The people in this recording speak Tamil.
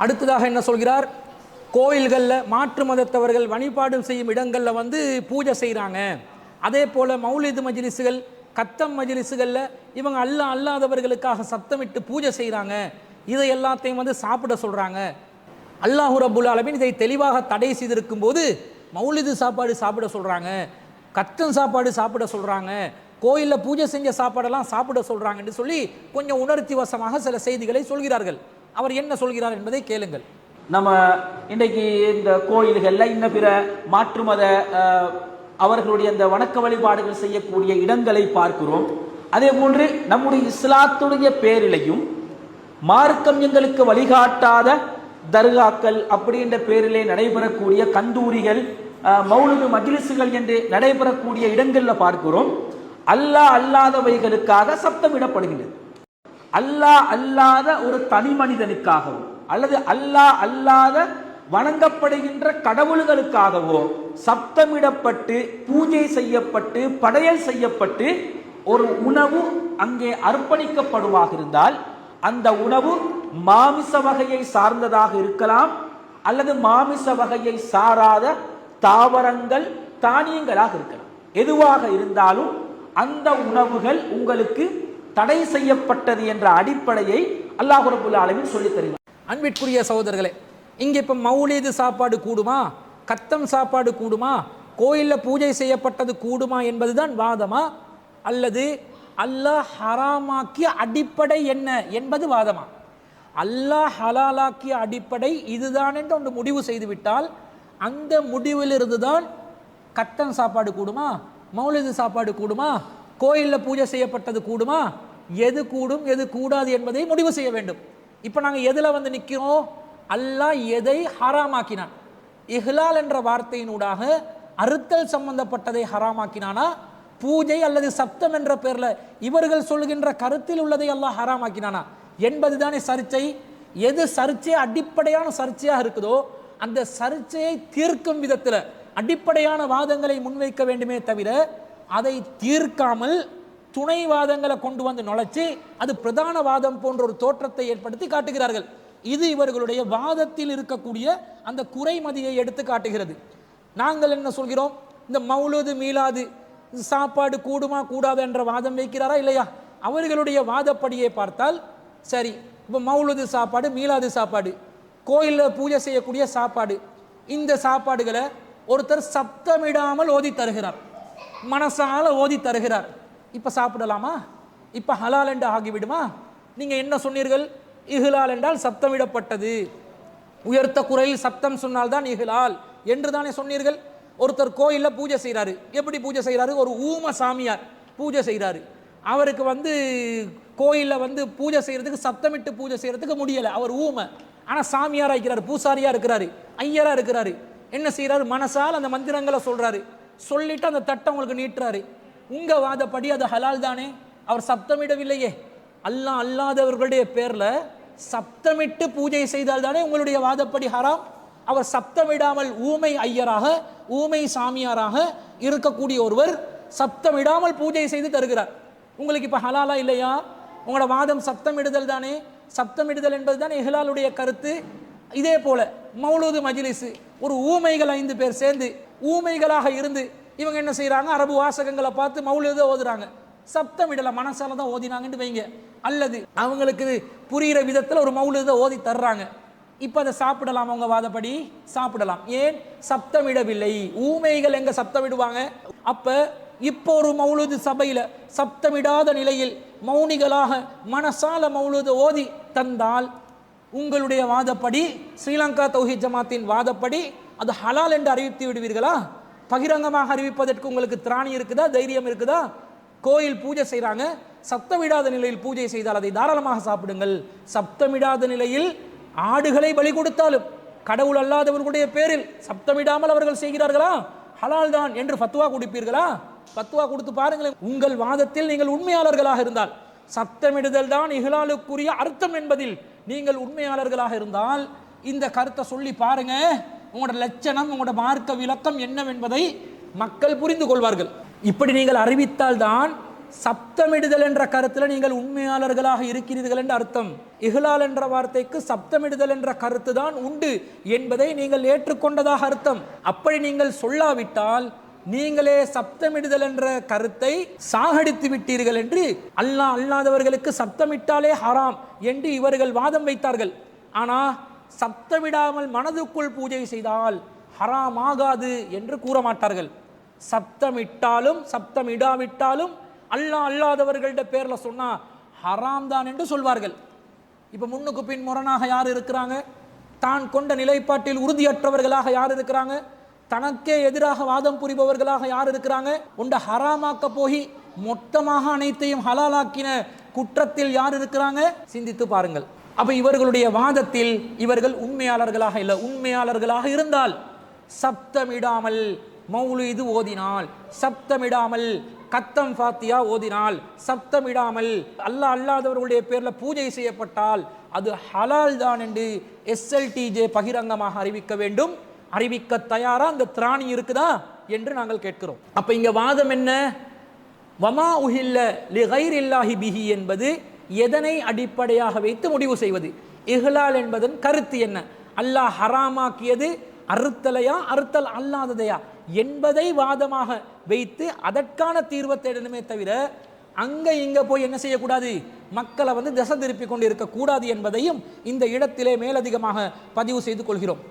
அடுத்ததாக என்ன சொல்கிறார்? கோயில்களில் மாற்று மதத்தவர்கள் வழிபாடு செய்யும் இடங்களில் வந்து பூஜை செய்கிறாங்க. அதே போல் மௌலிது மஜ்லிஸுகள், கத்தம் மஜ்லிஸுகளில் இவங்க அல்லாதவர்களுக்காக சத்தமிட்டு பூஜை செய்கிறாங்க. இதை எல்லாத்தையும் வந்து சாப்பிட சொல்கிறாங்க. அல்லாஹ் ரப்புல் ஆலமீன் இதை தெளிவாக தடை செய்திருக்கும் போது மௌலிது சாப்பாடு சாப்பிட சொல்கிறாங்க, கத்தம் சாப்பாடு சாப்பிட சொல்கிறாங்க, கோயிலில் பூஜை செஞ்ச சாப்பாடெல்லாம் சாப்பிட சொல்கிறாங்கன்னு சொல்லி கொஞ்சம் உணர்ச்சி வசமாக சில செய்திகளை சொல்கிறார்கள். அவர் என்ன சொல்கிறார் என்பதை கேளுங்கள். நம்ம இன்றைக்கு இந்த கோயில்களில் இன்ன பிற மாற்று மத அவர்களுடைய அந்த வணக்க வழிபாடுகள் செய்யக்கூடிய இடங்களை பார்க்கிறோம். அதே போன்று நம்முடைய இஸ்லாத்துடைய பேரிலையும் மார்க்கம் எங்களுக்கு வழிகாட்டாத தர்காக்கள் அப்படின்ற பேரிலே நடைபெறக்கூடிய கந்தூரிகள், மௌலுது மஜ்லிஸுகள் என்று நடைபெறக்கூடிய இடங்களில் பார்க்கிறோம். அல்லாஹ் அல்லாதவைகளுக்காக சப்தமிடப்படுகின்றது. அல்லாஹ் அல்லாத ஒரு தனி மனிதனுக்காகவும் அல்லது அல்லாஹ் அல்லாத வணங்கப்படுகின்ற கடவுள்களுக்காகவோ சப்தமிடப்பட்டு பூஜை செய்யப்பட்டு படையல் செய்யப்பட்டு ஒரு உணவு அங்கே அர்ப்பணிக்கப்படுவாக இருந்தால் அந்த உணவு மாமிச வகையை சார்ந்ததாக இருக்கலாம் அல்லது மாமிச வகையை சாராத தாவரங்கள் தானியங்களாக இருக்கலாம். எதுவாக இருந்தாலும் அந்த உணவுகள் உங்களுக்கு தடை செய்யப்பட்டது என்ற அடிப்படையை அல்லாஹ் ரப்புல் ஆலமீன் சொல்லித் தருகிறார். அன்பிற்குரிய சகோதரர்களே, இங்கே இப்போ மௌலிது சாப்பாடு கூடுமா, கத்தம் சாப்பாடு கூடுமா, கோயிலில் பூஜை செய்யப்பட்டது கூடுமா என்பதுதான் வாதமா, அல்லது அல்லாஹ் ஹராமாக்கிய அடிப்படை என்ன என்பது வாதமா? அல்லாஹ் ஹலாலாக்கிய அடிப்படை இதுதான் என்று ஒன்று முடிவு செய்துவிட்டால் அந்த முடிவிலிருந்து தான் கத்தம் சாப்பாடு கூடுமா, மௌலிது சாப்பாடு கூடுமா, கோயிலில் பூஜை செய்யப்பட்டது கூடுமா, எது கூடும் எது கூடாது என்பதை முடிவு செய்ய வேண்டும். இப்போ நாங்கள் எதில் வந்து நிற்கிறோம்? அல்லாஹ் எதை ஹராமாக்கினான்? இஹ்லால் என்ற வார்த்தையினூடாக அறுத்தல் சம்பந்தப்பட்டதை ஹராமாக்கினானா, பூஜை அல்லது சப்தம் என்ற பேரில் இவர்கள் சொல்கின்ற கருத்தில் உள்ளதை அல்லாஹ் ஹராமாக்கினானா என்பதுதானே சர்ச்சை. எது சர்ச்சை அடிப்படையான சர்ச்சையாக இருக்குதோ அந்த சர்ச்சையை தீர்க்கும் விதத்தில் அடிப்படையான வாதங்களை முன்வைக்க வேண்டுமே தவிர அதை தீர்க்காமல் துணை வாதங்களை கொண்டு வந்து நுழைச்சி அது பிரதான வாதம் போன்ற ஒரு தோற்றத்தை ஏற்படுத்தி காட்டுகிறார்கள். இது இவர்களுடைய வாதத்தில் இருக்கக்கூடிய அந்த குறைமதியை எடுத்து காட்டுகிறது. நாங்கள் என்ன சொல்கிறோம்? இந்த மௌலூது மீலாது சாப்பாடு கூடுமா கூடாது என்ற வாதம் வைக்கிறாரா இல்லையா? அவர்களுடைய வாதப்படியை பார்த்தால் சரி, இப்போ மௌலூது சாப்பாடு, மீலாது சாப்பாடு, கோயிலில் பூஜை செய்யக்கூடிய சாப்பாடு, இந்த சாப்பாடுகளை ஒருத்தர் சப்தமிடாமல் ஓதி தருகிறார், மனசால ஓதி தருகிறார். இப்போ சாப்பிடலாமா? இப்போ ஹலால் என்று ஆகிவிடுமா? நீங்கள் என்ன சொன்னீர்கள்? இஹ்லால் என்றால் சப்தமிடப்பட்டது, உயர்த்த குறையில் சப்தம் சொன்னால்தான் இஹ்லால் என்று தானே சொன்னீர்கள். ஒருத்தர் கோயிலில் பூஜை செய்கிறாரு. எப்படி பூஜை செய்கிறாரு? ஒரு ஊம சாமியார் பூஜை செய்கிறாரு. அவருக்கு வந்து கோயிலில் வந்து பூஜை செய்கிறதுக்கு சப்தமிட்டு பூஜை செய்கிறதுக்கு முடியலை. அவர் ஊம, ஆனால் சாமியாராக இருக்கிறார், பூசாரியாக இருக்கிறாரு, ஐயராக இருக்கிறாரு. என்ன செய்கிறாரு? மனசால் அந்த மந்திரங்களை சொல்கிறாரு, சொல்லிட்டு அந்த தட்டை உங்களுக்கு நீட்டுறாரு. உங்கள் வாதப்படி அது ஹலால் தானே? அவர் சப்தமிடவில்லையே. அல்லாஹ் அல்லாதவர்களுடைய பேரில் சப்தமிட்டு பூஜை செய்தால் தானே உங்களுடைய வாதப்படி ஹராம். அவர் சப்தமிடாமல் ஊமை ஐயராக ஊமை சாமியாராக இருக்கக்கூடிய ஒருவர் சப்தமிடாமல் பூஜை செய்து தருகிறார். உங்களுக்கு இப்போ ஹலாலா இல்லையா? உங்களோட வாதம் சப்தமிடுதல் தானே. சப்தமிடுதல் என்பது தான் இஹ்லாலுடைய கருத்து. இதே போல மௌலூது மஜ்லிஸ், ஒரு ஊமைகள் 5 பேர் சேர்ந்து ஊமைகளாக இருந்து இவங்க என்ன செய்கிறாங்க? அரபு வாசகங்களை பார்த்து மௌலூதை ஓதுறாங்க. சப்தமிடலை, மனசால தான் ஓதினாங்கன்னு வைங்க. அல்லது அவங்களுக்கு புரிகிற விதத்தில் ஒரு மௌலூதை ஓதி தர்றாங்க. இப்போ அதை சாப்பிடலாம், அவங்க வாதப்படி சாப்பிடலாம். ஏன்? சப்தமிடவில்லை. ஊமைகள் எங்க சப்தமிடுவாங்க? அப்போ இப்போ ஒரு மௌலூது சபையில் சப்தமிடாத நிலையில் மௌனிகளாக மனசால மௌலூதை ஓதி தந்தால் உங்களுடைய வாதப்படி, ஸ்ரீலங்கா தௌஹீத் ஜமாத்தின் வாதப்படி அது ஹலால் என்று அறிவித்து விடுவீர்களா? பகிரங்கமாக அறிவிப்பதற்கு உங்களுக்கு திராணி இருக்குதா, தைரியம் இருக்குதா? கோயில் பூஜை செய்கிறாங்க, சப்தமிடாத நிலையில் பூஜை செய்தால் அதை தாராளமாக சாப்பிடுங்கள். சப்தமிடாத நிலையில் ஆடுகளை பலி கொடுத்தாலும் கடவுள் அல்லாதவர்களுடைய பேரில் சப்தமிடாமல் அவர்கள் செய்கிறார்களா? ஹலால் தான் என்று ஃபத்வா கொடுப்பீர்களா? ஃபத்வா கொடுத்து பாருங்களேன். உங்கள் வாதத்தில் நீங்கள் உண்மையாளர்களாக இருந்தால், சப்தமிடுதல் தான் இஹ்லாலுக்குரிய அர்த்தம் என்பதில் நீங்கள் உண்மையாளர்களாக இருந்தால் இந்த கருத்தை சொல்லி பாருங்க. உங்களோட லட்சணம், உங்களோட மார்க்க விளக்கம் என்னவென்பதை மக்கள் புரிந்து கொள்வார்கள். இப்படி நீங்கள் அறிவித்தால் தான் சப்தமிடுதல் என்ற கருத்தில் நீங்கள் உண்மையாளர்களாக இருக்கிறீர்கள் என்ற அர்த்தம். இஹ்லால் என்ற வார்த்தைக்கு சப்தமிடுதல் என்ற கருத்து தான் உண்டு என்பதை நீங்கள் ஏற்றுக்கொண்டதாக அர்த்தம். அப்படி நீங்கள் சொல்லாவிட்டால் நீங்களே சப்தமிடுதல் என்ற கருத்தை சாகடித்து விட்டீர்கள் என்று, அல்லாஹ் அல்லாதவர்களுக்கு சப்தமிட்டாலே ஹராம் என்று இவர்கள் வாதம் வைத்தார்கள். ஆனால் சப்தமிடாமல் மனதுக்குள் பூஜை செய்தால் ஹராம் ஆகாது என்று கூற மாட்டார்கள். சப்தமிட்டாலும் சப்தமிடாவிட்டாலும் அல்லாஹ் அல்லாதவர்கள்ட பேர்ல சொன்னா ஹராம் தான் என்று சொல்வார்கள். இப்ப முன்னுக்கு பின் முரணாக யார் இருக்கிறாங்க? தான் கொண்ட நிலைப்பாட்டில் உறுதியற்றவர்களாக யார் இருக்கிறாங்க? தனக்கே எதிராக வாதம் புரிபவர்களாக யார் இருக்கிறாங்க? உண்ட ஹராமாக்க போய் மொத்தமாக அனைத்தையும் ஹலாலாக்கின குற்றத்தில் யார் இருக்கிறாங்க? சிந்தித்து பாருங்கள். அப்ப இவர்களுடைய வாதத்தில் இவர்கள் உண்மையாளர்களாக இல்லை. உண்மையாளர்களாக இருந்தால் சப்தமிடாமல் மௌலிது ஓதினால், சப்தமிடாமல் கத்தம் ஃபாத்தியா ஓதினால், சப்தமிடாமல் அல்லாஹ் அல்லாதவர்களுடைய பேர்ல பூஜை செய்யப்பட்டால் அது ஹலால் தான் என்று SLTJ பகிரங்கமாக அறிவிக்க வேண்டும். அறிவிக்க தயாரா அந்த திராணி இருக்குதா என்று நாங்கள் கேட்கிறோம். அப்ப இங்க வாதம் என்ன? வமா உஹில்ல லிகைரில்லாஹி பிஹி என்பது எதனை அடிப்படையாக வைத்து முடிவு செய்வது? இஹ்லால் என்பதன் கருத்து என்ன? அல்லாஹ் ஹராமாக்கியது அறுத்தலையா அறுத்தல் அல்லாததையா என்பதை வாதமாக வைத்து அதற்கான தீர்வை தேடணுமே தவிர அங்க இங்க போய் என்ன செய்யக்கூடாது, மக்களை திசை திருப்பி கொண்டு இருக்கக்கூடாது என்பதையும் இந்த இடத்திலே மேலதிகமாக பதிவு செய்து கொள்கிறோம்.